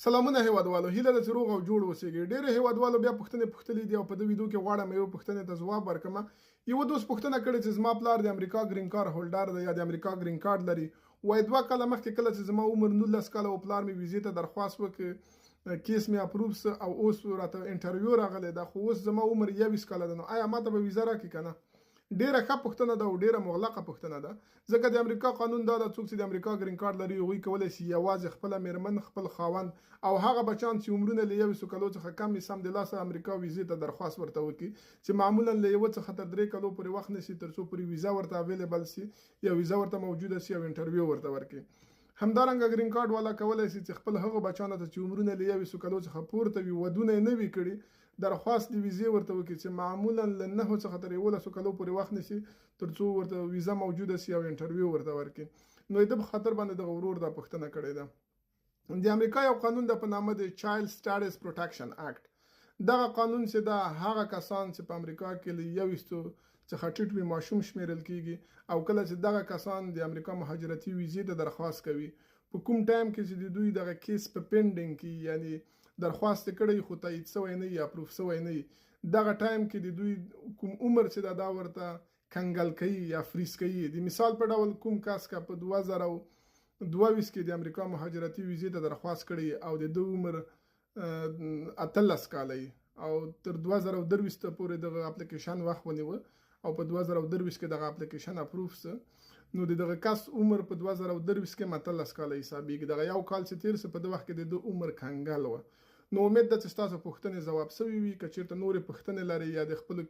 سلامونه هیوادوالو، هیله ده چې روغ او جوړ اوسئ. ډېرو هیوادوالو بیا پوښتنې پوښتلي دي او په دې ویډیو کې غواړم یوې پوښتنې ته ځواب ورکړم. یوه دوست پوښتنه کړې چې زما پلار د امریکا ګرین کارت هولډر دی یا د امریکا ګرین کارت لري. وایي 2 کاله مخکې کله چې زما عمر 19 کاله و پلار مې ویزې ته درخواست وکړ، کیس مې اپروف سه او اوس راته انټرویو راغلی ده، خو اوس زما عمر 21 کاله ده. نو آیا ماته به ویزه راکړي که نه؟ ډیره ښه پوښتنه ده او ډیره مغلقه پوښتنه ده، ځکه د امریکا قانون دا ده څوک چې د امریکا ګرین کارت لري هغوی کولی شي یوازې خپله میرمن، خپل خاوند او هغه بچیان چې عمرونه له 21 کالو څخه کم وي سمدلاسه امریکا ویزې ته درخواست ورته وکړي، چې معمولا له 1 څخه تر 3 کالو پورې وخت نیسي تر څو پورې ویزه ورته اویلیبل سي یا ویزه ورته موجوده سي او انټرویو ورته ورکړي. همدارنګه ګرین کارت والا کولی شي چې خپل هغو بچیانو ته چې عمرونه له 21 کالو څخه پورته وي، ودونه یې نه وي کړي، درخواست د ویزې ورته وکړي چې معمولا له 9 څخه تر 11 کالو پورې وخت نیسي تر څو ورته ویزه موجوده سي او انټرویو ورته ورکړي. نو د خاطر باندې د ورور دا پوښتنه کړې ده. د امریکا یو قانون د په نامه د چایلډ سټاټس پروټیکشن اکټ، دغه قانون چې دا هغه کسان چې په امریکا کې له 21 څخه ټیټ وي ماشوم شمیرل کیږي او کله چې دغه کسان د امریکا مهاجرتي ویزې ته درخواست کوي په کوم ټایم کې چې د دوی دغه کیس په پینډینګ کې یعنی درخواست کړی خو تایید شوی نه یا اپروف شوی نه، دغه ټایم کې د دوی کوم عمر چې دا ورته کنګل کوي یا فریز کوي. د مثال په ډول کوم کس کا په 2022 کې د امریکا مهاجرتي ویزې ته درخواست کړی او د دوی عمر 18 کاله او تر 2023 پورې دغه اپلیکیشن وخت ونیوه او په 2023 کې دغه اپلیکیشن اپروف سه، نو دغه کس عمر په 2023 کې 18 کاله حسابېږي. دغه یو کال چې تیر سه په دغه وخت کې د عمر کنګل و. نو امید ده چې تاسو پوښتنې ځواب شوي وي. که چیرته نورې پوښتنې لرئ یا د خپلو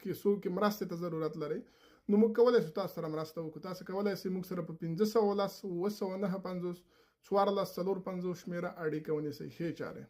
کیسو کې مرستې ته ضرورت لرئ نو موږ کولی شو تاسو سره مرسته وکړو. تاسو کولی شئ موږ سره په 510 950 14 450 شمیره اړیکه ونیسئ. ښې چارې.